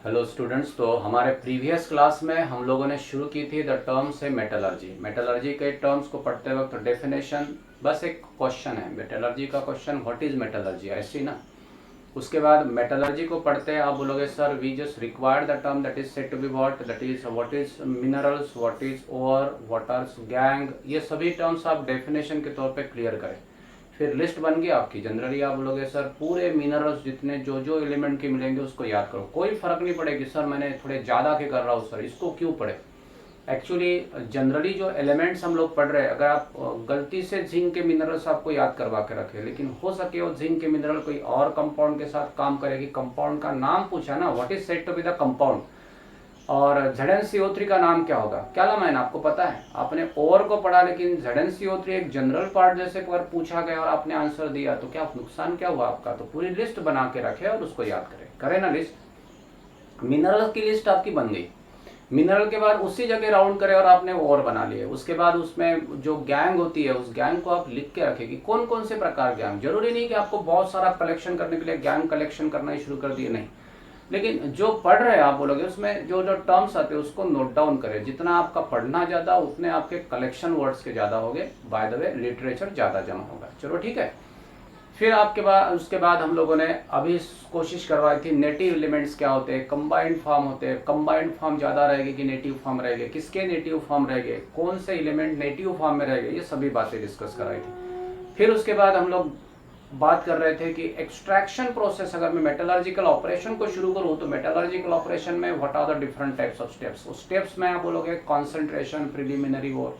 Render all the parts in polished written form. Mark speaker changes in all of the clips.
Speaker 1: Hello students. तो हमारे previous class में हम लोगों ने शुरू की थी द टर्म से मेटलर्जी। मेटलर्जी के टर्म्स को पढ़ते वक्त डेफिनेशन, बस एक क्वेश्चन है मेटलर्जी का क्वेश्चन, व्हाट इज मेटलर्जी, ऐसी ना। उसके बाद मेटलर्जी को पढ़ते हैं आप बोलोगे sir we just required the term that is said to be what is minerals, what is ore, what are gangue, ये सभी टर्म्स आप डेफिनेशन के तौर पे क्लियर करें। फिर लिस्ट बन गई आपकी। जनरली आप बोलोगे सर पूरे मिनरल्स जितने जो जो एलिमेंट के मिलेंगे उसको याद करो, कोई फर्क नहीं पड़ेगी सर मैंने थोड़े ज़्यादा के कर रहा हूँ सर, इसको क्यों पढ़े। एक्चुअली जनरली जो एलिमेंट्स हम लोग पढ़ रहे हैं, अगर आप गलती से जिंक के मिनरल्स आपको याद करवा के रखे, लेकिन हो सके वो जिंक के मिनरल कोई और कंपाउंड के साथ काम करेगी, कंपाउंड का नाम पूछा ना, what is said to be the compound, और ZnCO3 का नाम क्या होगा, क्या लाइन आपको पता है, आपने ओवर को पढ़ा लेकिन ZnCO3 एक जनरल पार्ट जैसे पर पूछा गया और आपने आंसर दिया, तो क्या नुकसान क्या हुआ आपका। तो पूरी लिस्ट बना के रखे और उसको याद करें ना लिस्ट। मिनरल की लिस्ट आपकी बन गई, मिनरल के बाद उसी जगह राउंड करें और आपने ओवर बना लिए। उसके बाद उसमें जो गैंग होती है उस गैंग को आप लिख के रखें कि कौन कौन से प्रकार गैंग। जरूरी नहीं कि आपको बहुत सारा कलेक्शन करने के लिए गैंग कलेक्शन करना ही शुरू कर दिए, नहीं, लेकिन जो पढ़ रहे हैं आप बोलोगे उसमें जो जो टर्म्स आते हैं उसको नोट डाउन करें। जितना आपका पढ़ना ज़्यादा उतने आपके कलेक्शन वर्ड्स के ज़्यादा होंगे, बाय द वे लिटरेचर ज़्यादा जमा होगा। चलो ठीक है। फिर आपके बाद उसके बाद हम लोगों ने अभी कोशिश करवाई थी नेटिव एलिमेंट्स क्या होते हैं, कंबाइंड फॉर्म होते हैं, कंबाइंड फॉर्म ज़्यादा रहेगी कि नेटिव फॉर्म रहेगी, किसके नेटिव फॉर्म रहेंगे, कौन से एलिमेंट नेटिव फॉर्म में रहेंगे, ये सभी बातें डिस्कस कराई थी। फिर उसके बाद हम लोग बात कर रहे थे कि एक्सट्रैक्शन प्रोसेस, अगर मैं मेटलर्जिकल ऑपरेशन को शुरू करूं तो मेटलर्जिकल ऑपरेशन में what are the different types of steps. उस स्टेप्स में आप बोलोगे कॉन्सेंट्रेशन, प्रिलिमिनरी और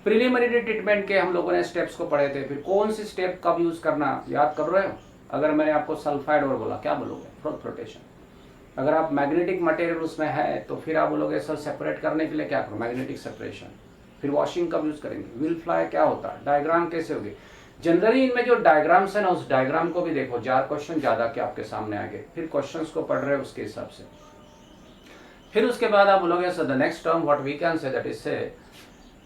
Speaker 1: प्रिलिमिनरी ट्रीटमेंट के हम लोगों ने स्टेप्स को पढ़े थे। फिर कौन सी स्टेप कब यूज करना याद कर रहे हो। अगर मैंने आपको सल्फाइड और बोला क्या बोलोगे, फ्लोटेशन। अगर आप मैग्नेटिक मटेरियल उसमें है तो फिर आप बोलोगे सर सेपरेट करने के लिए क्या करो, मैग्नेटिक सेपरेशन। फिर वॉशिंग कब यूज करेंगे, व्हील फ्लाई क्या होता है, डायग्राम कैसे होगी। जनरली इनमें जो डायग्राम्स है ना उस डायग्राम को भी देखो, 4 क्वेश्चन ज्यादा के आपके सामने आ गए, फिर क्वेश्चंस को पढ़ रहे हो उसके हिसाब से। फिर उसके बाद आप बोलोगे sir the next term what we can say that is say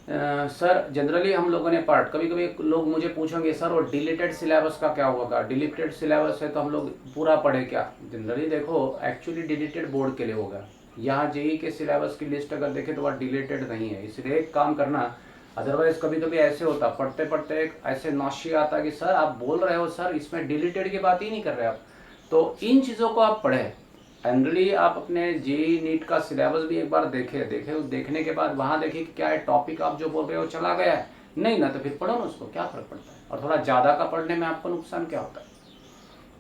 Speaker 1: sir generally हम लोगों ने पार्ट, कभी कभी लोग मुझे पूछेंगे सर और डिलीटेड सिलेबस का क्या होगा। डिलीटेड सिलेबस है तो हम लोग पूरा पढ़े क्या। जनरली देखो एक्चुअली डिलीटेड बोर्ड के लिए होगा, यहाँ जेई के सिलेबस की लिस्ट अगर देखें तो वह डिलीटेड नहीं है, इसलिए एक काम करना। अदरवाइज कभी कभी ऐसे होता पढ़ते पढ़ते ऐसे नौशिया आता कि सर आप बोल रहे हो सर इसमें डिलीटेड की बात ही नहीं कर रहे आप। तो इन चीज़ों को आप पढ़ें। जनरली आप अपने जेई नीट का सिलेबस भी एक बार देखने के बाद वहां देखिए कि क्या है टॉपिक आप जो बोल रहे हो चला गया है, नहीं ना तो फिर पढ़ो ना उसको, क्या फर्क पड़ता है। और थोड़ा ज़्यादा का पढ़ने में आपको नुकसान क्या होता है।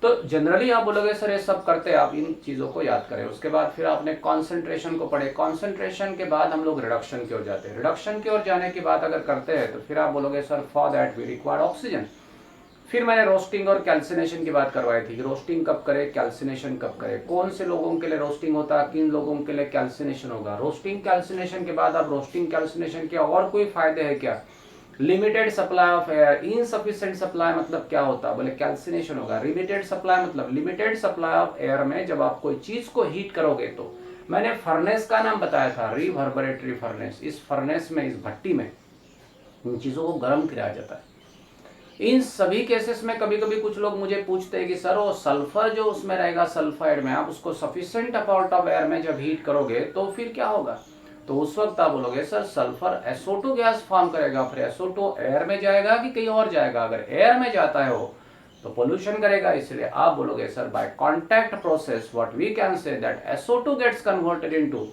Speaker 1: तो जनरली आप बोलोगे सर ये सब करते आप इन चीज़ों को याद करें। उसके बाद फिर आपने कॉन्सेंट्रेशन को पढ़े, कॉन्सेंट्रेशन के बाद हम लोग रिडक्शन की ओर जाते हैं। रिडक्शन की ओर जाने की बात अगर करते हैं तो फिर आप बोलोगे sir for that we require oxygen. फिर मैंने रोस्टिंग और कैल्सिनेशन की बात करवाई थी कि रोस्टिंग कब करे, कैल्सिनेशन कब करे, कौन से लोगों के लिए रोस्टिंग होता है, किन लोगों के लिए कैल्सिनेशन होगा। रोस्टिंग कैल्सिनेशन के बाद आप रोस्टिंग कैल्सिनेशन के और कोई फायदे है क्या। Limited supply of air, insufficient supply मतलब क्या होता है, बोले कैल्सिनेशन होगा। लिमिटेड सप्लाई मतलब लिमिटेड सप्लाई ऑफ एयर में जब आप कोई चीज को हीट करोगे तो मैंने फर्नेस का नाम बताया था, रिवर्बरेटरी फर्नेस। इस फर्नेस में, इस भट्टी में इन चीजों को गर्म किया जाता है। इन सभी केसेस में कभी कभी कुछ लोग मुझे पूछते हैं कि सर वो सल्फर जो उसमें रहेगा सल्फाइड में, आप उसको सफिशिएंट अमाउंट ऑफ एयर में जब हीट करोगे तो फिर क्या होगा। तो उस वक्त आप बोलोगे sir sulphur SO2 gas form करेगा, फिर SO2 एयर में जाएगा कि कहीं और जाएगा। अगर एयर में जाता है वो तो पोल्यूशन करेगा, इसलिए आप बोलोगे sir by contact process what we can say that SO2 gets converted into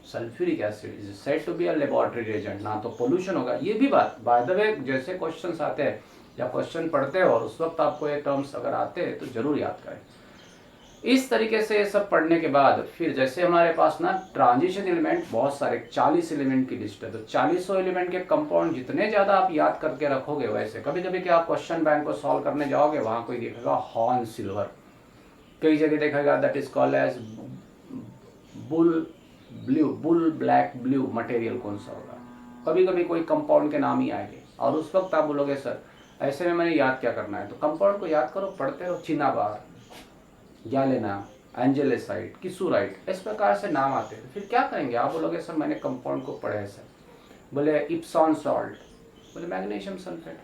Speaker 1: sulphuric acid is said to be a laboratory reagent, ना तो पोल्यूशन होगा। ये भी बात बाय द वे जैसे क्वेश्चंस आते हैं या क्वेश्चन पढ़ते हो और उस वक्त आपको ये टर्म्स अगर आते हैं तो जरूर याद करें। इस तरीके से ये सब पढ़ने के बाद फिर जैसे हमारे पास ना ट्रांजिशन एलिमेंट बहुत सारे 40 एलिमेंट की लिस्ट है, तो 40 एलिमेंट के कंपाउंड जितने ज्यादा आप याद करके रखोगे वैसे कभी कभी क्या आप क्वेश्चन बैंक को सॉल्व करने जाओगे वहां कोई देखेगा हॉर्न सिल्वर, कई जगह देखेगा that is called as bull blue, bull black blue material कौन सा होगा। कभी कभी कोई कंपाउंड के नाम ही आएंगे और उस वक्त आप बोलोगे सर ऐसे में मैंने याद क्या करना है। तो कंपाउंड को याद करो, पढ़ते रहो, चिनाबार, गैलेना, एंजेलेसाइड, किसूराइट, इस प्रकार से नाम आते हैं। तो फिर क्या करेंगे आप बोलोगे सर मैंने कंपाउंड को पढ़ा है सर, बोले इप्सॉन सॉल्ट, बोले मैग्नीशियम सल्फेट,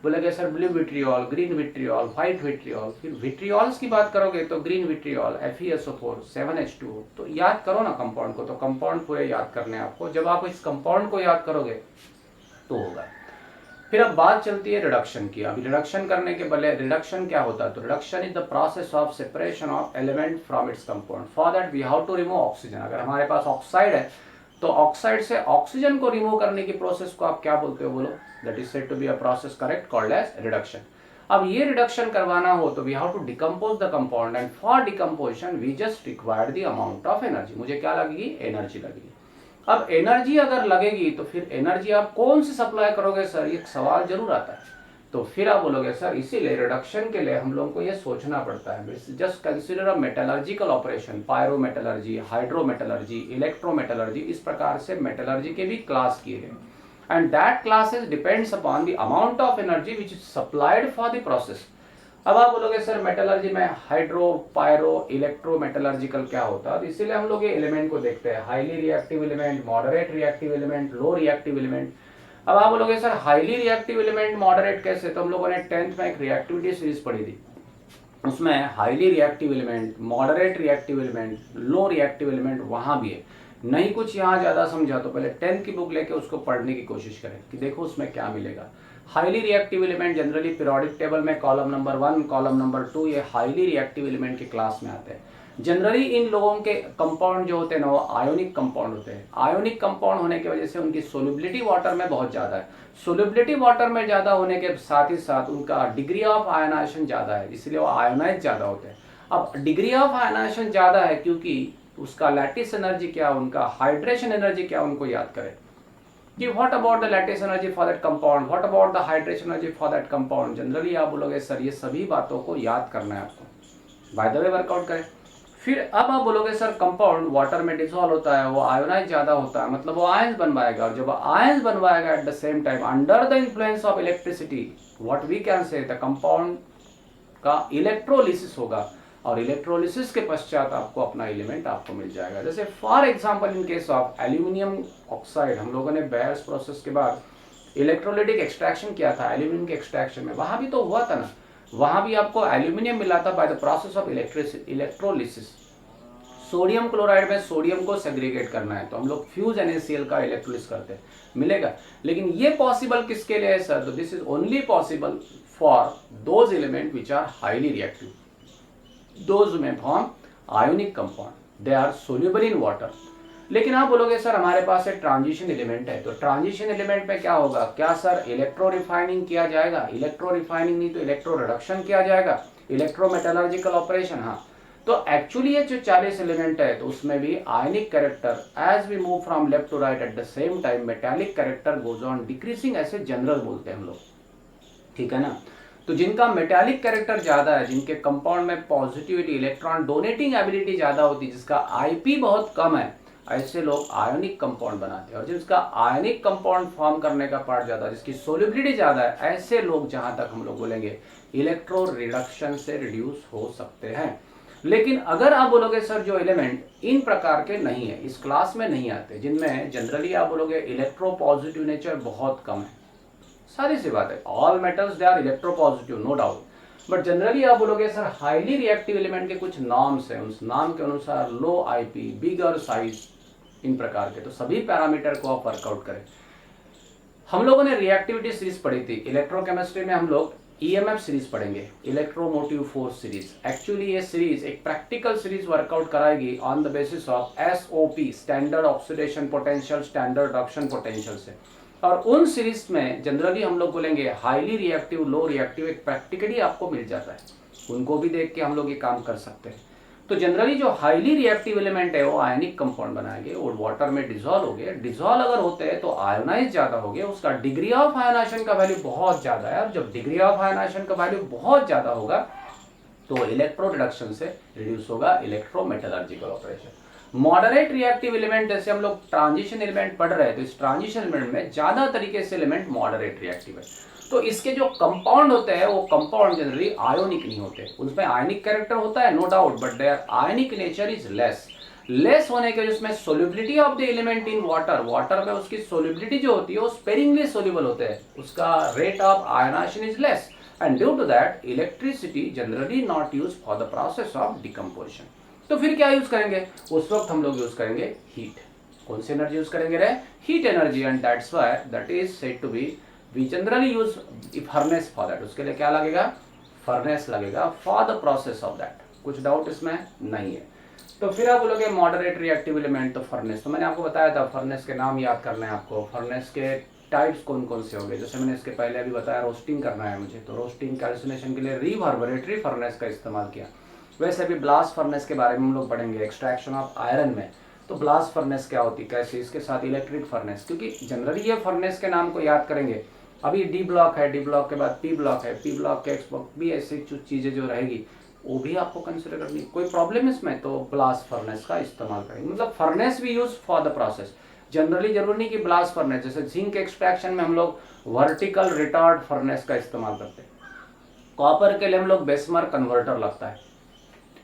Speaker 1: बोलेगे sir blue vitriol, green vitriol, white vitriol. फिर विट्रियोल्स की बात करोगे तो ग्रीन विट्रियोल, FeSO4, 7H2O। तो याद करो ना कंपाउंड को, तो कंपाउंड पूरे याद करने आपको। जब आप इस कंपाउंड को याद करोगे तो होगा। फिर अब बात चलती है रिडक्शन की। अभी रिडक्शन करने के पहले रिडक्शन क्या होता है, तो reduction is the process of separation of element from its compound. For that we have to remove oxygen. अगर हमारे पास ऑक्साइड है तो ऑक्साइड से ऑक्सीजन को रिमूव करने की प्रोसेस को आप क्या बोलते हो, बोलो? That is said to be a process correct called as reduction. अब ये रिडक्शन करवाना हो तो we have to decompose the compound, and for decomposition we just require the amount of energy. मुझे क्या लगेगी, एनर्जी लगेगी। अब एनर्जी अगर लगेगी तो फिर एनर्जी आप कौन सी सप्लाई करोगे सर, ये सवाल जरूर आता है। तो फिर आप बोलोगे सर इसीलिए रिडक्शन के लिए हम लोगों को ये सोचना पड़ता है। Just consider a metallurgical operation, pyrometallurgy, hydrometallurgy, electrometallurgy, इस प्रकार से मेटलर्जी के भी क्लास किए गए, and that classes depends upon the amount of energy which is supplied for the process. अब आप बोलोगे सर मेटलर्जी में हाइड्रो, पायरो, इलेक्ट्रो मेटलर्जिकल क्या होता है, तो इसीलिए हम लोग ये एलिमेंट को देखते हैं, highly reactive element, moderate reactive element, low reactive element. अब आप बोलोगे sir highly reactive element moderate कैसे, तो हम लोगों ने 10th में एक रिएक्टिविटी सीरीज पढ़ी थी, उसमें highly reactive element, moderate reactive element, low reactive element वहां भी है। नहीं कुछ यहाँ ज्यादा समझा तो पहले 10th की बुक लेके उसको पढ़ने की कोशिश करें कि देखो उसमें क्या मिलेगा। Highly reactive element generally periodic table में कॉलम नंबर 1, कॉलम नंबर 2 ये हाईली रिएक्टिव एलिमेंट के क्लास में आते हैं। जनरली इन लोगों के कंपाउंड जो होते हैं ना वो आयोनिक कंपाउंड होते हैं। आयोनिक कंपाउंड होने की वजह से उनकी सोल्युबिलिटी वाटर में बहुत ज्यादा है। सोल्युबिलिटी वाटर में ज्यादा होने के साथ ही साथ उनका डिग्री ऑफ आयनाइजेशन ज्यादा है, इसलिए वो आयोनाइज ज्यादा होते हैं। अब डिग्री ऑफ आयनाइजेशन ज्यादा है क्योंकि उसका लैटिस एनर्जी क्या, उनका हाइड्रेशन एनर्जी क्या, उनको याद करें कि what about the lattice energy for that compound, what about the hydration energy for that compound. Generally आप बोलोगे सर ये सभी बातों को याद करना है आपको, बाय द वे वर्कआउट करें। फिर अब आप बोलोगे सर कंपाउंड वाटर में डिसॉल्व होता है, वो आयोनाइज ज्यादा होता है, मतलब वो आयंस बनवाएगा, और जब आयंस बनवाएगा at the same time under the influence of electricity, what we can say the compound का इलेक्ट्रोलिसिस होगा, और इलेक्ट्रोलिसिस के पश्चात आपको अपना एलिमेंट आपको मिल जाएगा। जैसे for example in case of aluminium oxide, हम लोगों ने बेयर्स प्रोसेस के बाद इलेक्ट्रोलिटिक एक्सट्रैक्शन किया था एल्यूमिनियम के एक्सट्रैक्शन में, वहां भी तो हुआ था ना, वहां भी आपको एल्यूमिनियम मिला था by the process of electrolysis. Sodium chloride में सोडियम को सेग्रीगेट करना है तो हम लोग फ्यूज NaCl का इलेक्ट्रोलिस करते हैं, मिलेगा। लेकिन ये पॉसिबल किसके लिए है सर, तो this is only possible for those element which are highly reactive, those may form ionic compound, they are soluble in water। लेकिन आप बोलोगे सर हमारे पास एक ट्रांजिशन एलिमेंट है, तो ट्रांजिशन एलिमेंट में क्या होगा, क्या सर इलेक्ट्रो रिफाइनिंग किया जाएगा, इलेक्ट्रो रिफाइनिंग नहीं तो इलेक्ट्रो रिडक्शन किया जाएगा, इलेक्ट्रो मेटलर्जिकल ऑपरेशन। हाँ, तो एक्चुअली ये जो 40 एलिमेंट है तो उसमें भी ionic character as we move from left to right at the same time metallic character goes on decreasing, ऐसे जनरल बोलते हैं हम लोग, ठीक है ना। तो जिनका मेटालिक कैरेक्टर ज्यादा है, जिनके कंपाउंड में पॉजिटिविटी, इलेक्ट्रॉन डोनेटिंग एबिलिटी ज्यादा होती है, जिसका IP बहुत कम है, ऐसे लोग आयोनिक कंपाउंड बनाते हैं। और जिसका आयोनिक कंपाउंड फॉर्म करने का पार्ट ज्यादा, जिसकी सोल्युबिलिटी ज्यादा है, ऐसे लोग जहां तक हम लोग बोलेंगे इलेक्ट्रो रिडक्शन से रिड्यूस हो सकते हैं। लेकिन अगर आप बोलोगे सर जो एलिमेंट इन प्रकार के नहीं है, इस क्लास में नहीं आते, जिनमें जनरली आप बोलोगे इलेक्ट्रो पॉजिटिव नेचर बहुत कम है, सारी सी बात है, all metals they are electropositive no doubt, but generally आप बोलोगे सर हाईली रिएक्टिव एलिमेंट के कुछ नॉर्म्स हैं, उस नाम के अनुसार लो IP, बिगर साइज, इन प्रकार के, तो सभी पैरामीटर को आप वर्कआउट करें। हम लोगों ने रिएक्टिविटी सीरीज पढ़ी थी, इलेक्ट्रोकेमिस्ट्री में हम लोग EMF सीरीज पढ़ेंगे, इलेक्ट्रोमोटिव फोर्स सीरीज। एक्चुअली ये सीरीज एक प्रैक्टिकल सीरीज वर्कआउट कराएगी on the basis of SOP, standard oxidation potential, standard reduction potential से। और उन सीरीज में जनरली हम लोग बोलेंगे हाईली रिएक्टिव, लो रिएक्टिव, एक प्रैक्टिकली आपको मिल जाता है, उनको भी देख के हम लोग ये काम कर सकते हैं। तो जनरली जो हाईली रिएक्टिव एलिमेंट है वो आयनिक कंपाउंड बनाएंगे, और वाटर में डिसॉल्व हो गए, डिसॉल्व अगर होते हैं तो आयोनाइज ज्यादा हो गए, उसका डिग्री ऑफ आयोनाइजेशन का वैल्यू बहुत ज्यादा है, और जब डिग्री ऑफ आयोनाइजेशन का वैल्यू बहुत ज्यादा होगा तो इलेक्ट्रो रिडक्शन से रिड्यूस होगा electro metallurgical operation. Moderate reactive element, जैसे हम लोग ट्रांजिशन एलिमेंट पढ़ रहे हैं, तो इस ट्रांजिशन एलिमेंट में ज्यादा तरीके से एलिमेंट मॉडरेट रिएक्टिव है, तो इसके जो कंपाउंड होते हैं वो कंपाउंड जनरली आयोनिक नहीं होते, उसमें आयनिक कैरेक्टर होता है no doubt, but their ionic nature is less, less होने के उसमें solubility of the element in water, water में उसकी सोल्युबिलिटी जो होती है वो स्पेरिंगली सोल्यूबल होते हैं, उसका rate of ionization is less, and due to that electricity generally not use for the process of decomposition. तो फिर क्या यूज करेंगे, उस वक्त हम लोग यूज करेंगे हीट। कौन सी एनर्जी यूज करेंगे रे, heat energy, and that's why that is said to be we generally use furnace for that. उसके लिए क्या लगेगा, फर्नेस लगेगा for the process of that. कुछ डाउट इसमें नहीं है। तो फिर आप बोलोगे मॉडरेट रिएक्टिव एलिमेंट, तो फर्नेस तो मैंने आपको बताया था, फर्नेस के नाम याद करना है आपको, फर्नेस के टाइप्स कौन कौन से होंगे, जैसे मैंने इसके पहले अभी बताया रोस्टिंग करना है मुझे, तो रोस्टिंग कैल्सिनेशन के लिए रिवर्बरेटरी फर्नेस का इस्तेमाल किया। वैसे अभी ब्लास्ट फर्नेस के बारे में हम लोग पढ़ेंगे एक्सट्रैक्शन ऑफ आयरन में, तो ब्लास्ट फर्नेस क्या होती है, कैसे, इसके साथ इलेक्ट्रिक फर्नेस, क्योंकि जनरली ये फर्नेस के नाम को याद करेंगे। अभी डी ब्लॉक है, डी ब्लॉक के बाद पी ब्लॉक है, पी ब्लॉक के एक्स ब्लॉक भी, ऐसी चीजें जो रहेगी वो भी आपको कंसिडर करनी। कोई प्रॉब्लम इसमें, तो ब्लास्ट फर्नेस का इस्तेमाल करेंगे, मतलब फर्नेस भी use for the process. Generally जरूरी नहीं कि ब्लास्ट फर्नेस, जैसे जिंक एक्सट्रैक्शन में हम लोग वर्टिकल रिटार्ड फर्नेस का इस्तेमाल करते हैं, कॉपर के लिए हम लोग बेसमर कन्वर्टर लगता है,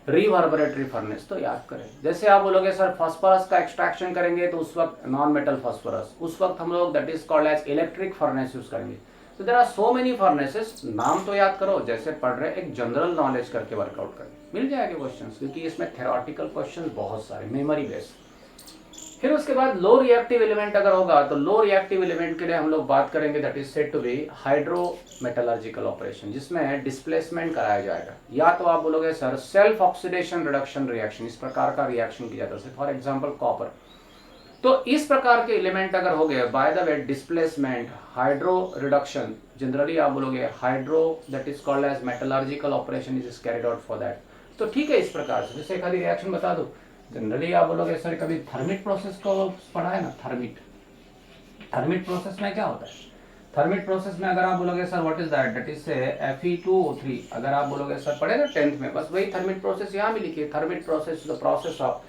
Speaker 1: रिवर्बरेटरी फर्नेस तो याद करें। जैसे आप बोलोगे सर फास्फोरस का एक्सट्रैक्शन करेंगे तो उस वक्त नॉन मेटल फास्फोरस, उस वक्त हम लोग that is called as electric furnace use करेंगे। तो there are so many furnaces, नाम तो याद करो, जैसे पढ़ रहे एक जनरल नॉलेज करके वर्कआउट करें, मिल जाएंगे क्वेश्चंस, क्योंकि इसमें थ्योरेटिकल क्वेश्चंस बहुत सारे, मेमोरी बेस्ड। फिर उसके बाद लो रिएक्टिव एलिमेंट अगर होगा, तो लो रिएक्टिव एलिमेंट के लिए हम लोग बात करेंगे that is said to be hydrometallurgical operation, जिसमें डिस्प्लेसमेंट कराया जाएगा। या तो आप बोलोगे sir self oxidation reduction reaction, इस प्रकार का रिएक्शन किया जाता है, फॉर एग्जांपल कॉपर। तो इस प्रकार के एलिमेंट अगर हो गए, by the way displacement, hydro reduction, generally आप बोलोगे hydro that is called as metallurgical operation is carried out for that. तो ठीक है, इस प्रकार से जैसे एक आधी रिएक्शन बता दो। जनरली आप बोलोगे सर कभी थर्मिट प्रोसेस को पढ़ा है ना, थर्मिट, थर्मिट प्रोसेस में क्या होता है, थर्मिट प्रोसेस में अगर आप बोलोगे sir what is that is Fe2O3, अगर आप बोलोगे सर पढ़े ना 10th में, बस वही थर्मिट प्रोसेस यहाँ भी लिखिए। Thermite process the process of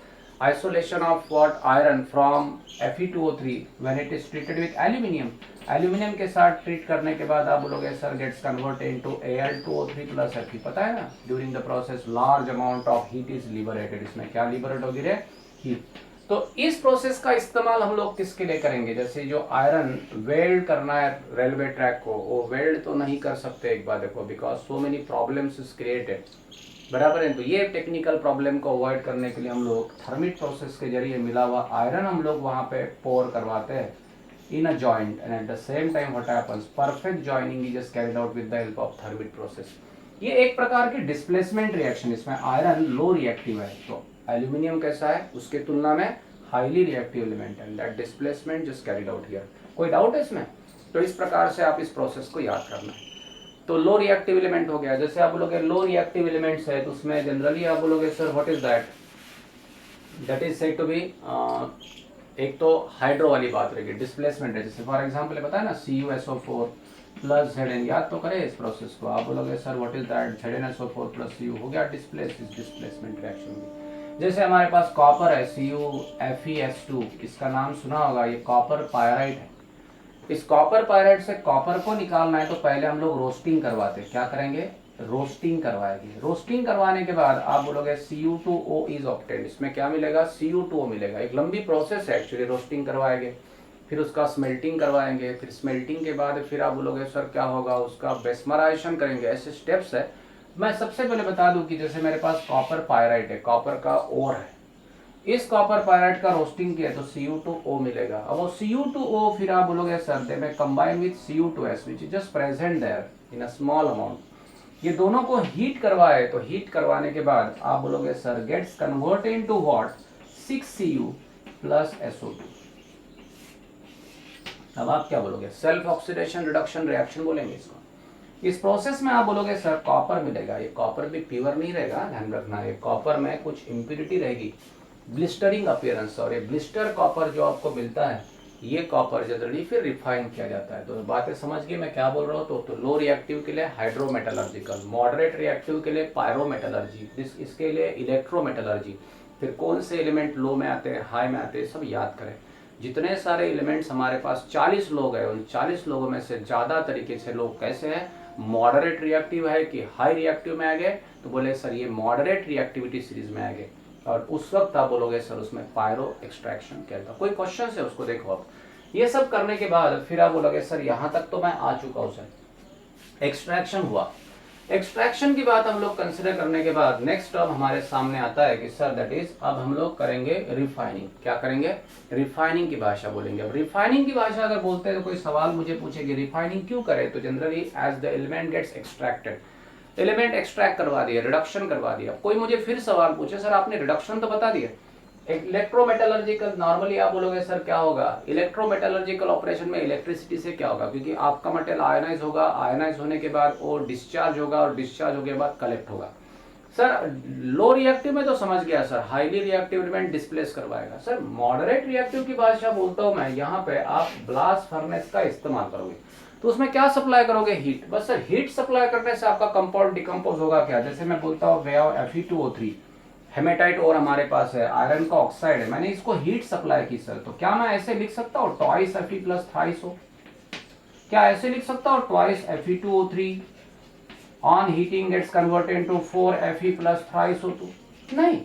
Speaker 1: isolation of what iron from Fe2O3 when it is treated with aluminium, aluminium के साथ ट्रीट करने के बाद आप बोलोगे sir gets converted into Al2O3 plus Fe, पता है ना, during the process large amount of heat is liberated, इसमें क्या लिबरेट होगी रे, हीट। तो इस प्रोसेस का इस्तेमाल हम लोग किसके लिए करेंगे, जैसे जो आयरन वेल्ड करना है रेलवे ट्रैक को, वो वेल्ड तो नहीं कर सकते, एक बार देखो, because so many problems is created, बराबर है। तो ये टेक्निकल प्रॉब्लम को अवॉइड करने के लिए हम लोग थर्मिट प्रोसेस के जरिए मिला हुआ आयरन हम लोग वहां पे पोर करवाते हैं in a joint, and at the same time what happens, perfect joining is carried out with the help of thermite process. ये एक प्रकार की डिस्प्लेसमेंट रिएक्शन, इसमें आयरन लो रिएक्टिव है, तो एल्यूमिनियम कैसा है उसके तुलना में highly reactive element, and that displacement just carried out here. कोई डाउट है इसमें? तो इस प्रकार से आप इस प्रोसेस को याद करना है। तो लो रिएक्टिव एलिमेंट हो गया। जैसे आप बोलोगे लो रिएक्टिव एलिमेंट्स है, तो उसमें जनरली आप बोलोगे sir what is that is said to be, एक तो हाइड्रो वाली बात रहेगी, डिस्प्लेसमेंट है, जैसे फॉर एग्जांपल पता है ना CuSO4 प्लस Zn, याद तो करें इस प्रोसेस को। आप बोलोगे sir what is that, ZnSO4 plus Cu हो गया डिस्प्लेस, इस डिस्प्लेसमेंट रिएक्शन में। जैसे हमारे पास कॉपर है CuFeS2, इसका नाम सुना होगा, ये कॉपर पायराइट है। इस कॉपर पायराइट से कॉपर को निकालना है तो पहले हम लोग रोस्टिंग करवाते हैं, क्या करेंगे, रोस्टिंग करवाएंगे। रोस्टिंग करवाने के बाद आप बोलोगे Cu2O इज ऑब्टेन्ड, इसमें क्या मिलेगा, Cu2O मिलेगा। एक लंबी प्रोसेस है एक्चुअली, रोस्टिंग करवाएंगे, फिर उसका स्मेल्टिंग करवाएंगे, फिर स्मेल्टिंग के बाद फिर आप बोलोगे सर क्या होगा, उसका बेस्मराइजेशन करेंगे, ऐसे स्टेप्स है। मैं सबसे पहले बता दूं कि जैसे मेरे पास कॉपर पायराइट है, कॉपर का ओर है, इस कॉपर पायराइट का रोस्टिंग किया तो Cu2O मिलेगा। अब वो Cu2O फिर आप बोलोगे sir they may combine with Cu2S which is just present there in a small amount. ये दोनों को हीट करवाए, तो हीट करवाने के बाद आप बोलोगे sir gets converted into what, 6Cu plus SO2। अब आप क्या बोलोगे, सेल्फ ऑक्सीडेशन रिडक्शन रिएक्शन बोलेंगे इसको। इस प्रोसेस में आप बोलोगे सर कॉपर मिलेगा, ये कॉपर भी प्योर नहीं रहेगा, ध्यान रखना, ये कॉपर में कुछ इम्प्योरिटी रहेगी, ब्लिस्टरिंग अपीयरेंस, और ये ब्लिस्टर कॉपर जो आपको मिलता है, ये कॉपर जनरली फिर रिफाइन किया जाता है। तो बातें समझ गए मैं क्या बोल रहा हूँ। तो लो रिएक्टिव के लिए हाइड्रोमेटलर्जिकल, मॉडरेट रिएक्टिव के लिए पायरोमेटलर्जी, इसके लिए इलेक्ट्रोमेटलर्जी। फिर कौन से एलिमेंट लो में आते हैं, हाई में आते हैं, सब याद करें। जितने सारे एलिमेंट्स हमारे पास 40 लोग हैं, उन 40 लोगों में से ज़्यादा तरीके से लोग कैसे हैं, मॉडरेट रिएक्टिव है कि हाई रिएक्टिव में आ गए, तो बोले सर ये मॉडरेट रिएक्टिविटी सीरीज में आ गए। और उस वक्त आप बोलोगे सर उसमें पायरो एक्सट्रैक्शन क्या था। कोई क्वेश्चन है उसको देखो आप। ये सब करने के बाद फिर आप बोलोगे सर यहाँ तक तो मैं आ चुका हूँ सर, एक्सट्रैक्शन हुआ। एक्सट्रैक्शन की बात हम लोग कंसिडर करने के बाद नेक्स्ट टर्म हमारे सामने आता है कि सर दैट इज अब हम लोग करेंगे रिफाइनिंग। क्या करेंगे? रिफाइनिंग की भाषा बोलेंगे। अब रिफाइनिंग की भाषा अगर बोलते हैं तो कोई सवाल मुझे पूछे कि रिफाइनिंग क्यों करें, तो generally as the element gets extracted, element extract करवा दिया, रिडक्शन करवा दिया। कोई मुझे फिर सवाल पूछे सर आपने रिडक्शन तो बता दिया, इलेक्ट्रोमेटलर्जिकल, नॉर्मली आप बोलोगे सर क्या होगा, इलेक्ट्रोमेटलर्जिकल ऑपरेशन में इलेक्ट्रिसिटी से क्या होगा, क्योंकि आपका मेटल आयनाइज होगा, आयनाइज होने के बाद वो डिस्चार्ज होगा और डिस्चार्ज होने के बाद कलेक्ट होगा। सर लो रिएक्टिव में तो समझ गया sir, highly reactive element displace करवाएगा। सर मॉडरेट रिएक्टिव की भाषा बोलता हूं मैं, यहाँ पे आप ब्लास्ट फर्नेस का इस्तेमाल करोगे तो उसमें क्या सप्लाई करोगे? हीट। बस सर हीट सप्लाई करने से आपका कंपाउंड डिकम्पोज होगा क्या? जैसे मैं बोलता हूँ Fe2O3 हेमेटाइट और हमारे पास है, आयरन का ऑक्साइड है, मैंने इसको हीट सप्लाई की सर, तो क्या मैं ऐसे लिख सकता हूँ ट्वाइस Fe प्लस थ्राइस हो? क्या ऐसे लिख सकता हूँ twice Fe2O3 on heating gets converted into 4 Fe plus thrice O2? नहीं,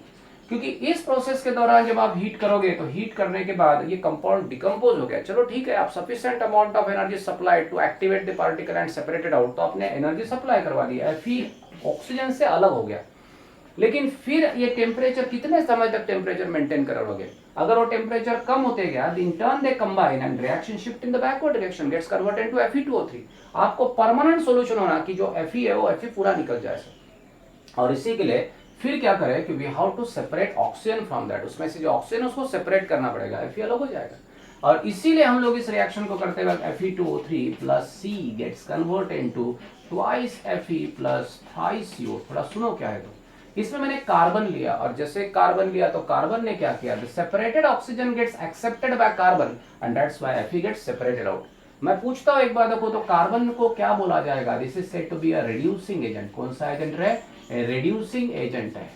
Speaker 1: क्योंकि इस प्रोसेस के दौरान जब आप हीट करोगे तो हीट करने के बाद ये कंपाउंड डिकम्पोज हो गया। चलो ठीक है, आप sufficient amount of energy supply to activate the particle and separated out, तो आपने एनर्जी सप्लाई करवा दी, Fe ऑक्सीजन से अलग हो गया। लेकिन फिर ये टेम्परेचर कितने समय तक टेम्परेचर मेंटेन करोगे? अगर वो टेम्परेचर कम होते गया, in turn they combine and reaction shift in the backward direction gets converted to Fe2O3। आपको परमानेंट सॉल्यूशन होना कि जो Fe है वो Fe पूरा निकल जाए सर। और इसी के लिए फिर क्या करें कि we how to separate oxygen from that, उसमें से जो ऑक्सीजन उसको सेपरेट करना पड़ेगा, Fe अलग हो जाएगा। और इसीलिए हम लोग इस रिएक्शन को करते वक्त Fe2O3 plus C gets converted into twice Fe plus thrice CO। थोड़ा सुनो क्या है, तो इसमें मैंने कार्बन लिया और जैसे कार्बन लिया तो कार्बन ने क्या किया, separated oxygen gets accepted by carbon and that's why Fe gets separated out. मैं पूछता हूं एक बार देखो, तो कार्बन को क्या बोला जाएगा? This is said to be a reducing agent. कौन सा एजेंट है? रिड्यूसिंग एजेंट है।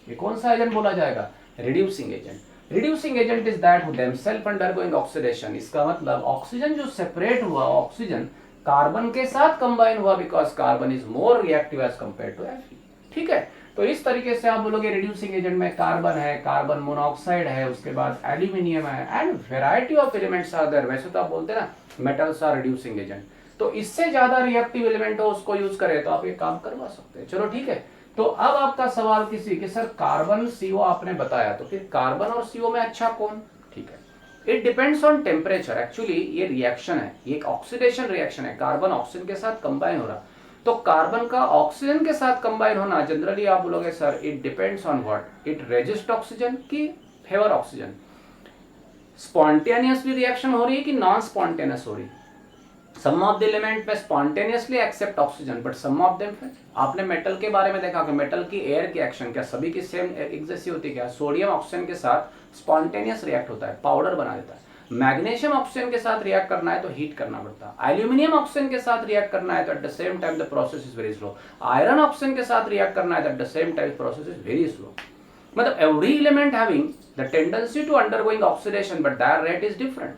Speaker 1: ये कौन सा एजेंट बोला जाएगा? Reducing agent. Reducing agent is that who themselves undergoing oxidation. इसका मतलब ऑक्सीजन जो सेपरेट हुआ, ऑक्सीजन कार्बन के साथ कंबाइन हुआ because carbon is more reactive as compare to Fe। ठीक है, तो इस तरीके से आप बोलोगे रिड्यूसिंग एजेंट में कार्बन है, कार्बन मोनोऑक्साइड है, उसके बाद एल्यूमिनियम है and variety of elements are there. वैसे तो आप बोलते हैं ना मेटल्स आर रिड्यूसिंग एजेंट, तो इससे ज्यादा रिएक्टिव एलिमेंट हो उसको यूज करें तो आप ये काम करवा सकते हैं। चलो ठीक है, तो अब आपका सवाल किसी कि सर कार्बन CO आपने बताया, तो फिर कार्बन और CO में अच्छा कौन? ठीक है, it depends on temperature. Actually ये रिएक्शन है, ये एक ऑक्सीडेशन रिएक्शन है, कार्बन ऑक्सीजन के साथ कंबाइन हो रहा, तो कार्बन का ऑक्सीजन के साथ कंबाइन होना जनरली आप बोलोगे sir it depends on what, it resist oxygen की फेवर ऑक्सीजन। स्पॉन्टेनियसली रिएक्शन हो रही है कि नॉन स्पॉन्टेनियस हो रही है? सम ऑफ द एलिमेंट में spontaneously accept oxygen but some of them. आपने मेटल के बारे में देखा कि मेटल की एयर की एक्शन क्या सभी की सेम एक जैसी होती है क्या? सोडियम ऑक्सीजन के साथ स्पॉन्टेनियस रिएक्ट होता है, पाउडर बना देता है। मैग्नीशियम ऑक्सीजन के साथ रिएक्ट करना है तो हीट करना पड़ता है। एल्यूमिनियम ऑक्सीजन के साथ रिएक्ट करना है तो at the same time the process is very slow. Iron oxygen के साथ रिएक्ट करना है तो at the same time process is very slow. मतलब every element having the tendency to undergoing oxidation but that rate is different.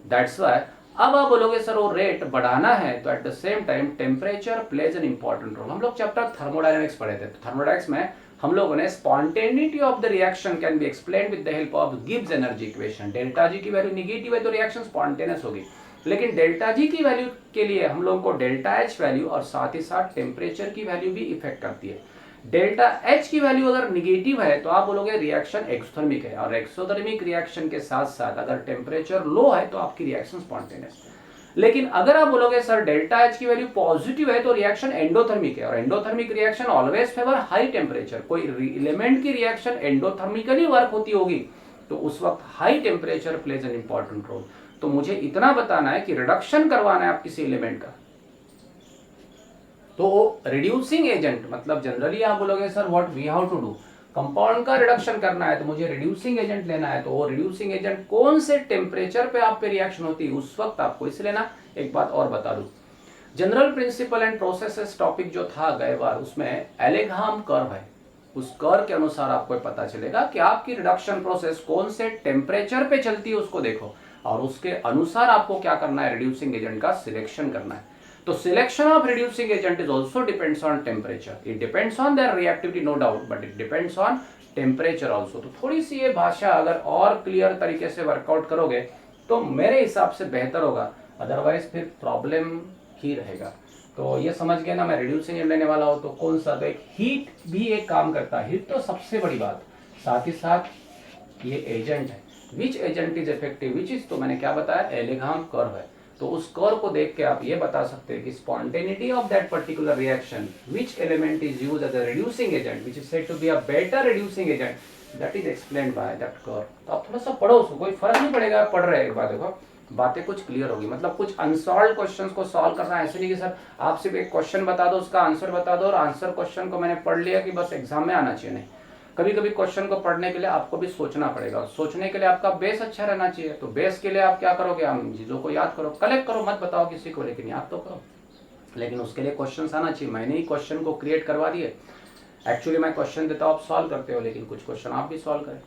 Speaker 1: That's why अब आप बोलोगे sir वो रेट बढ़ाना है तो at the same time temperature plays an important role. हम लोग चैप्टर थर्मोडायनेमिक्स पढ़े थे, तो थर्मोडायनेमिक्स में हम लोगों ने spontaneity of the reaction can be explained with the help of Gibbs energy equation. Delta G की वैल्यू नेगेटिव है तो रिएक्शन स्पॉन्टेनियस होगी, लेकिन डेल्टा जी की वैल्यू के लिए हम लोगों को डेल्टा एच वैल्यू और साथ ही साथ टेम्परेचर की वैल्यू भी इफेक्ट करती है। डेल्टा एच की वैल्यू अगर निगेटिव है तो आप बोलोगे रिएक्शन एक्सोथर्मिक है, और एक्सोथर्मिक रिएक्शन के साथ साथ अगर टेम्परेचर लो है तो आपकी रिएक्शन स्पॉन्टेनियस है। लेकिन अगर आप बोलोगे सर डेल्टा एच की वैल्यू पॉजिटिव है तो रिएक्शन एंडोथर्मिक है, और endothermic reaction always favour high temperature. कोई एलिमेंट की रिएक्शन एंडोथर्मिकली वर्क होती होगी तो उस वक्त high temperature plays an important role. तो मुझे इतना बताना है कि रिडक्शन करवाना है आप किसी एलिमेंट का, तो रिड्यूसिंग एजेंट मतलब जनरली आप बोलोगे sir what we have to do, compound का रिडक्शन करना है तो मुझे रिड्यूसिंग एजेंट लेना है। तो वो रिड्यूसिंग एजेंट कौन से टेम्परेचर पे आप पे रिएक्शन होती है उस वक्त आपको इसे लेना। एक बात और बता दूं, general principle and processes topic जो था गए बार, उसमें एलेग्हाम कर्व है, उस कर्व के अनुसार आपको पता चलेगा कि आपकी रिडक्शन प्रोसेस कौन से टेम्परेचर पे चलती है उसको देखो, और उसके अनुसार आपको क्या करना है, रिड्यूसिंग एजेंट का सिलेक्शन करना है। तो selection of reducing agent is also depends on temperature. It depends on their reactivity, no doubt, but it depends on temperature also. तो थोड़ी सी ये भाषा अगर और क्लियर तरीके से वर्कआउट करोगे तो मेरे हिसाब से बेहतर होगा, अदरवाइज फिर प्रॉब्लम ही रहेगा। तो ये समझ गए ना, मैं रिड्यूसिंग एजेंट लेने वाला हूँ तो कौन सा, तो एक हीट भी एक काम करता है, हीट तो सबसे बड़ी बात, साथ ही साथ ये एजेंट है। Which agent is effective, which is, तो मैंने क्या बताया, एलेग्राम कर्व है। तो उस कर्व को देख के आप ये बता सकते हैं कि spontaneity of that particular reaction, which element is used as a reducing agent, which is said to be a better reducing agent, that is explained by that curve. तो आप थोड़ा सा पढ़ो उसको, कोई फर्क नहीं पड़ेगा, पढ़ रहे एक बार देखो बातें कुछ क्लियर होगी। मतलब कुछ अनसॉल्व क्वेश्चंस को सॉल्व करना ऐसे नहीं कि सर आप सिर्फ एक क्वेश्चन बता दो, उसका आंसर बता दो और आंसर क्वेश्चन को मैंने पढ़ लिया कि बस एग्जाम में आना चाहिए, नहीं। कभी कभी क्वेश्चन को पढ़ने के लिए आपको भी सोचना पड़ेगा, सोचने के लिए आपका बेस अच्छा रहना चाहिए। तो बेस के लिए आप क्या करोगे, हम चीजों को याद करो, कलेक्ट करो, मत बताओ किसी को, लेकिन याद तो करो। लेकिन उसके लिए क्वेश्चन आना चाहिए। मैंने ही क्वेश्चन को क्रिएट करवा दिए, एक्चुअली मैं क्वेश्चन देता हूँ, आप सॉल्व करते हो, लेकिन कुछ क्वेश्चन आप भी सॉल्व करें,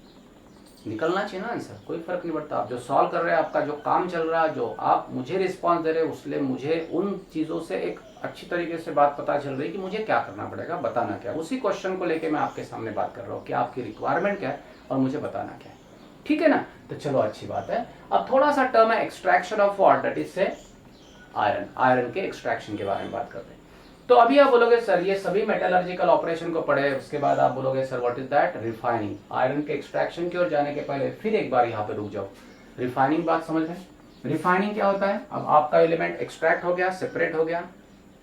Speaker 1: निकलना चाहिए ना आंसर, कोई फर्क नहीं पड़ता। आप जो सॉल्व कर रहे हैं, आपका जो काम चल रहा है, जो आप मुझे रिस्पॉन्स दे रहे हैं, उसलिए मुझे उन चीज़ों से एक अच्छी तरीके से बात पता चल रही है कि मुझे क्या करना पड़ेगा, बताना क्या। उसी क्वेश्चन को लेके मैं आपके सामने बात कर रहा हूँ कि आपकी रिक्वायरमेंट क्या है और मुझे बताना क्या है, ठीक है ना। तो चलो अच्छी बात है। अब थोड़ा सा टर्म है extraction of what, that is से आयरन, आयरन के एक्सट्रैक्शन के बारे में बात करते हैं। तो अभी आप बोलोगे सर ये सभी मेटलर्जिकल ऑपरेशन को पढ़े, उसके बाद आप बोलोगे sir what is that, refining. Iron के एक्सट्रैक्शन की ओर जाने के पहले फिर एक बार यहाँ पे रुक जाओ, रिफाइनिंग बात समझ रहे हैं। रिफाइनिंग क्या होता है, अब आपका एलिमेंट एक्सट्रैक्ट हो गया, सेपरेट हो गया,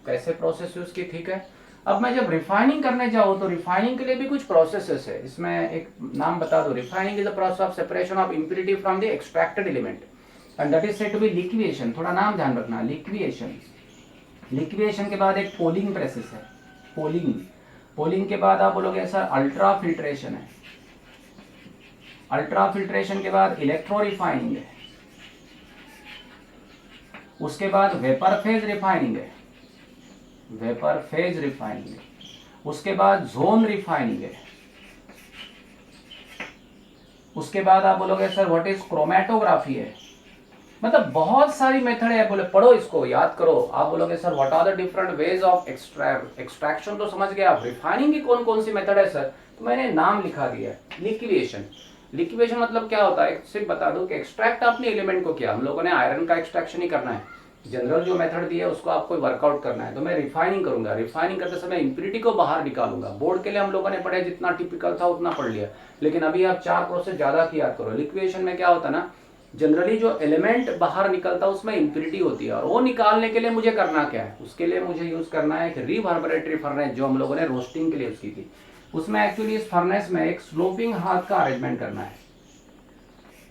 Speaker 1: कैसे प्रोसेस है उसकी, ठीक है। अब मैं जब रिफाइनिंग करने जाऊँ तो रिफाइनिंग के लिए भी कुछ प्रोसेसेस है, इसमें एक नाम बता दो, refining is the process of separation of impurity from the extracted element and that is said to be liquation. थोड़ा नाम ध्यान रखना, लिक्विएशन। लिक्विएशन के बाद एक पोलिंग प्रोसेस है, पोलिंग। पोलिंग के बाद आप बोलोगे सर अल्ट्रा फिल्ट्रेशन है। अल्ट्रा फिल्ट्रेशन के बाद इलेक्ट्रो रिफाइनिंग है। उसके बाद वेपर फेज रिफाइनिंग है, वेपर फेज रिफाइनिंग है। उसके बाद जोन रिफाइनिंग है। उसके बाद आप बोलोगे सर व्हाट इज क्रोमेटोग्राफी है। मतलब बहुत सारी मेथड है, बोले पढ़ो इसको, याद करो। आप बोलोगे sir what are the different ways of extraction, तो समझ गए आप। रिफाइनिंग की कौन कौन सी मेथड है सर, तो मैंने नाम लिखा दिया, लिक्विएशन। लिक्विएशन मतलब क्या होता है, सिर्फ बता दो कि एक्सट्रैक्ट आपने एलिमेंट को किया, हम लोगों ने आयरन का एक्सट्रैक्शन ही करना है, जनरल जो मेथड दी है उसको आपको वर्कआउट करना है। तो मैं रिफाइनिंग करूंगा, रिफाइनिंग करते समय इंप्योरिटी को बाहर निकालूंगा। बोर्ड के लिए हम लोगों ने पढ़े, जितना टिपिकल था उतना पढ़ लिया, लेकिन अभी आप 4 प्रोसेस ज्यादा की याद करो। लिक्विएशन में क्या होता है ना, जनरली जो एलिमेंट बाहर निकलता है उसमें इंप्योरिटी होती है, और वो निकालने के लिए मुझे करना क्या है, उसके लिए मुझे यूज करना है एक रिवर्बरेटरी फर्नेस, जो हम लोगों ने रोस्टिंग के लिए यूज की थी। उसमें एक्चुअली इस फर्नेस में एक स्लोपिंग हाथ का अरेंजमेंट करना है।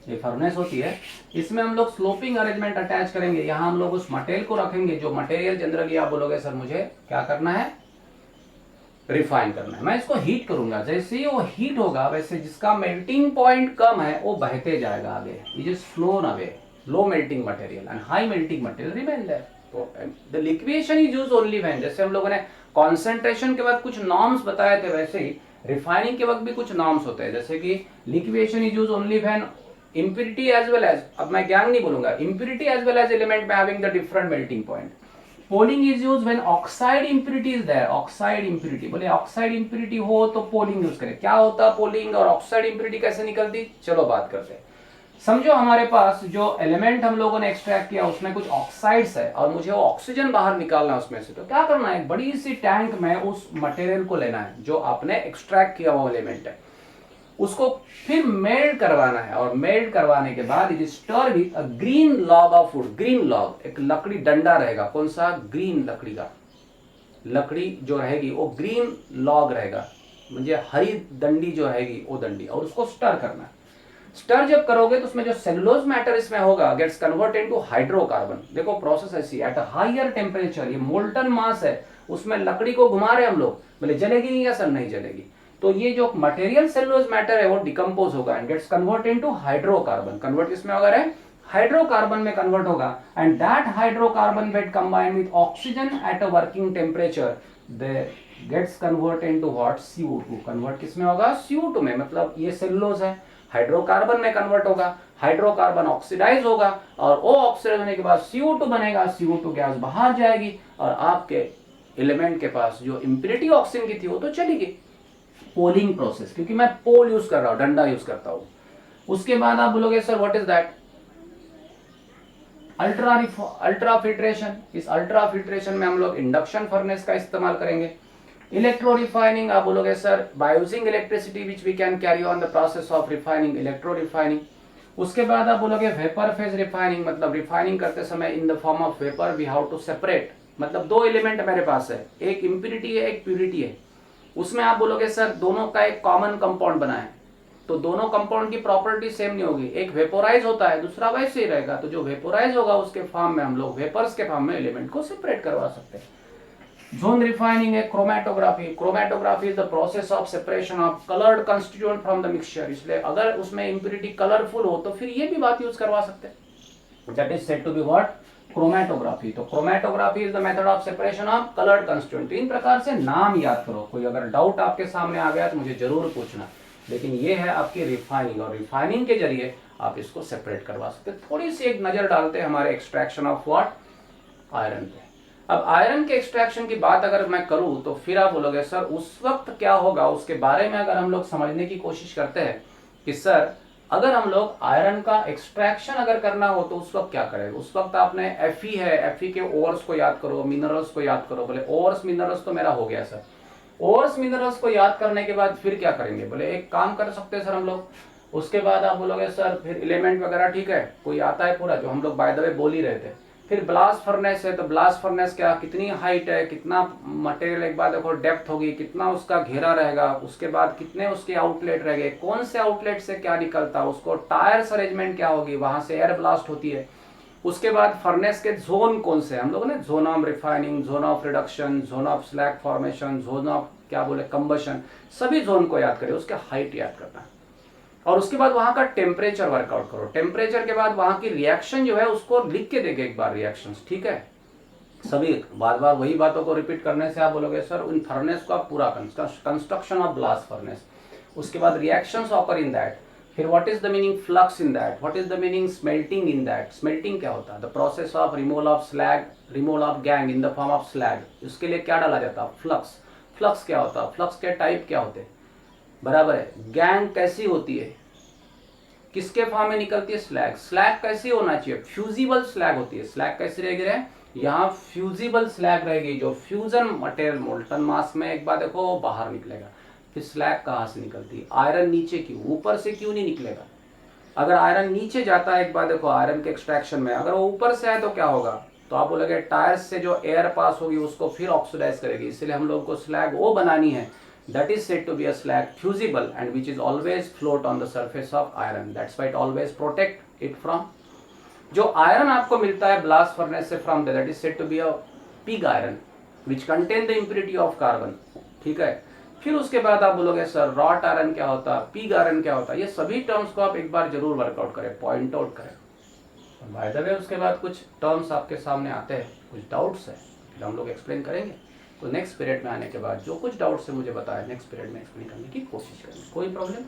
Speaker 1: ये फर्नेस होती है, इसमें हम लोग स्लोपिंग अरेंजमेंट अटैच करेंगे। यहाँ हम लोग उस मटेरियल को रखेंगे, जो मटेरियल जनरली आप बोलोगे सर मुझे क्या करना है, रिफाइन करना है। मैं इसको हीट करूंगा, जैसे ही वो हीट होगा वैसे जिसका मेल्टिंग पॉइंट कम है वो बहते जाएगा आगे, it is flown away, low melting material and high melting material remain there. तो the liquation is used only when, जैसे हम लोगों ने कॉन्सेंट्रेशन के बाद कुछ नॉर्म्स बताए थे, वैसे ही रिफाइनिंग के वक्त भी कुछ नॉर्म्स होते हैं, जैसे कि liquation is used only when impurity as well as, अब मैं गैंग नहीं बोलूंगा, impurity as well as element by having the different melting point. Polling is used when oxide impurity is there, oxide impurity, बोले oxide impurity हो तो polling use करें। क्या होता polling और oxide impurity कैसे निकलती, चलो बात करते हैं। समझो हमारे पास जो एलिमेंट हम लोगों ने एक्सट्रैक्ट किया उसमें कुछ ऑक्साइड्स है और मुझे वो ऑक्सीजन बाहर निकालना है उसमें से, तो क्या करना है, एक बड़ी सी टैंक में उस मटेरियल को लेना है जो आपने एक्सट्रैक्ट किया वो एलिमेंट है, उसको फिर मेल्ट करवाना है, और मेल्ट करवाने के बाद it is stir with a green log of wood. Green log एक लकड़ी डंडा रहेगा, कौन सा, ग्रीन लकड़ी का, लकड़ी जो रहेगी वो ग्रीन लॉग रहेगा, मुझे हरी डंडी जो रहेगी वो डंडी, और उसको स्टर करना है। स्टर जब करोगे तो उसमें जो सेलुलोज मैटर इसमें होगा गेट्स कन्वर्टेड इनटू हाइड्रोकार्बन। देखो प्रोसेस ऐसी, एट अ हायर टेम्परेचर, ये मोल्टन मास है, उसमें लकड़ी को घुमा रहे हम लोग, बोले जलेगी नहीं, या सर नहीं जलेगी, तो ये जो मटेरियल सेलुलोज मैटर है वो डिकम्पोज होगा and gets converted into hydrocarbon. Convert किसमें होगा रे, हाइड्रोकार्बन में कन्वर्ट होगा, and that hydrocarbon get combined with oxygen at a working temperature, they gets converted into what, CO2। Convert किसमें होगा, CO2 में, मतलब ये सेलुलोज है, हाइड्रोकार्बन में कन्वर्ट होगा, हाइड्रोकार्बन ऑक्सीडाइज होगा, और वो ऑक्सीडाइज होने के बाद CO2 बनेगा, CO2 गैस बाहर जाएगी, और आपके एलिमेंट के पास जो इंप्योरिटी ऑक्सीजन की थी वो तो चली गई। पोलिंग प्रोसेस, क्योंकि मैं पोल यूज कर रहा हूं, डंडा यूज करता हूं। उसके बाद आप बोलोगे sir what is that, ultra filtration. इस अल्ट्रा फिल्ट्रेशन में हम लोग इंडक्शन फर्नेस का इस्तेमाल करेंगे। इलेक्ट्रो रिफाइनिंग, आप बोलोगे sir by using electricity which we can carry on the process of refining, electro refining. उसके बाद आप बोलोगे वेपर फेज रिफाइनिंग, मतलब रिफाइनिंग करते समय in the form of vapour we how to separate, मतलब दो एलिमेंट मेरे पास है, एक इम्प्यूरिटी है एक प्यूरिटी है, उसमें आप बोलोगे सर दोनों का एक कॉमन कंपाउंड बना है, तो दोनों कंपाउंड की प्रॉपर्टी सेम नहीं होगी, एक वेपोराइज होता है दूसरा वैसे ही रहेगा, तो जो वेपोराइज होगा उसके फॉर्म में हम लोग वेपर्स के फॉर्म में एलिमेंट को सेपरेट करवा सकते हैं। जोन रिफाइनिंग है chromatography. Chromatography is the process of separation of coloured constituent from the mixture, इसलिए अगर उसमें इंप्यूरिटी कलरफुल हो तो फिर ये भी बात यूज करवा सकते हैं, that is said to be what, chromatography. तो chromatography is the method of separation of coloured constituent. इन प्रकार से नाम याद करो, कोई अगर डाउट आपके सामने आ गया तो मुझे जरूर पूछना, लेकिन ये है आपकी रिफाइनिंग, और रिफाइनिंग के जरिए आप इसको सेपरेट करवा सकते हैं। थोड़ी सी एक नजर डालते हैं हमारे एक्सट्रैक्शन ऑफ व्हाट, आयरन पे। अब आयरन के एक्सट्रैक्शन की बात अगर मैं करूं तो फिर आप बोलोगे सर उस वक्त क्या होगा, उसके बारे में अगर हम लोग समझने की कोशिश करते हैं कि सर अगर हम लोग आयरन का एक्सट्रैक्शन अगर करना हो तो उस वक्त क्या करें। उस वक्त आपने Fe है, Fe के ओर्स को याद करो, मिनरल्स को याद करो। बोले ओर्स मिनरल्स तो मेरा हो गया सर, ओर्स मिनरल्स को याद करने के बाद फिर क्या करेंगे, बोले एक काम कर सकते हैं सर हम लोग, उसके बाद आप बोलोगे सर फिर एलिमेंट वगैरह ठीक है कोई आता है पूरा, जो हम लोग बाय द वे बोल ही रहे थे। फिर ब्लास्ट फर्नेस है, तो ब्लास्ट फर्नेस क्या, कितनी हाइट है, कितना मटेरियल, एक बार देखो डेप्थ होगी, कितना उसका घेरा रहेगा, उसके बाद कितने उसके आउटलेट रहेंगे, कौन से आउटलेट से क्या निकलता है, उसको टायर्स अरेंजमेंट क्या होगी, वहां से एयर ब्लास्ट होती है। उसके बाद फर्नेस के जोन कौन से, हम लोग ने zone of refining, zone of reduction, zone of slag formation, zone of क्या बोले कंबशन, सभी जोन को याद करें, उसके हाइट याद करना है। और उसके बाद वहां का टेम्परेचर वर्कआउट करो, टेम्परेचर के बाद वहां की रिएक्शन जो है उसको लिख के देंगे एक बार रिएक्शंस, ठीक है। सभी बार बार वही बातों को रिपीट करने से आप बोलोगे सर उन फर्नेस को आप पूरा कंस्ट्रक्शन ऑफ ब्लास्ट फर्नेस, उसके बाद रिएक्शंस ऑकर इन दैट, फिर what is the meaning flux in that, what is the meaning smelting in that, smelting क्या होता है, the process of removal of slag, removal of gang in the form of slag, उसके लिए क्या डाला जाता है, फ्लक्स। फ्लक्स क्या होता है, फ्लक्स के टाइप क्या होते हैं, बराबर है। गैंग कैसी होती है, किसके फॉर्म में निकलती है, स्लैग। स्लैग कैसी होना चाहिए, फ्यूजिबल स्लैग होती है। स्लैग कैसी रहेगी, यहाँ फ्यूजिबल स्लैग रहेगी, जो फ्यूजन मटेरियल मोल्टन मास में एक बार देखो बाहर निकलेगा। फिर स्लैग कहाँ से निकलती है, आयरन नीचे की, ऊपर से क्यों नहीं निकलेगा। अगर आयरन नीचे जाता है, एक बार देखो आयरन के एक्सट्रैक्शन में अगर वो ऊपर से आए तो क्या होगा, तो आप बोलोगे टायर्स से जो एयर पास होगी उसको फिर ऑक्सीडाइज करेगी, इसलिए हम लोग को स्लैग वो बनानी है that is said to be a slag fusible and which is always float on the surface of iron, that's why it always protect it from, जो आयरन आपको मिलता है ब्लास्ट फर्नेस से from that is said to be a pig iron which contain the impurity of carbon, ठीक है। फिर उसके बाद आप बोलोगे सर रॉट आयरन क्या होता है, पिग आयरन क्या होता है, ये सभी टर्म्स को आप एक बार जरूर वर्कआउट करें, पॉइंट आउट करें। बाय द वे उसके बाद कुछ टर्म्स आपके सामने आते हैं, कुछ डाउट्स है, फिर हम लोग एक्सप्लेन करेंगे। तो नेक्स्ट पीरियड में आने के बाद जो कुछ डाउट्स है मुझे बताया, नेक्स्ट पीरियड में एक्सप्लेन करने की कोशिश करेंगे, कोई प्रॉब्लम।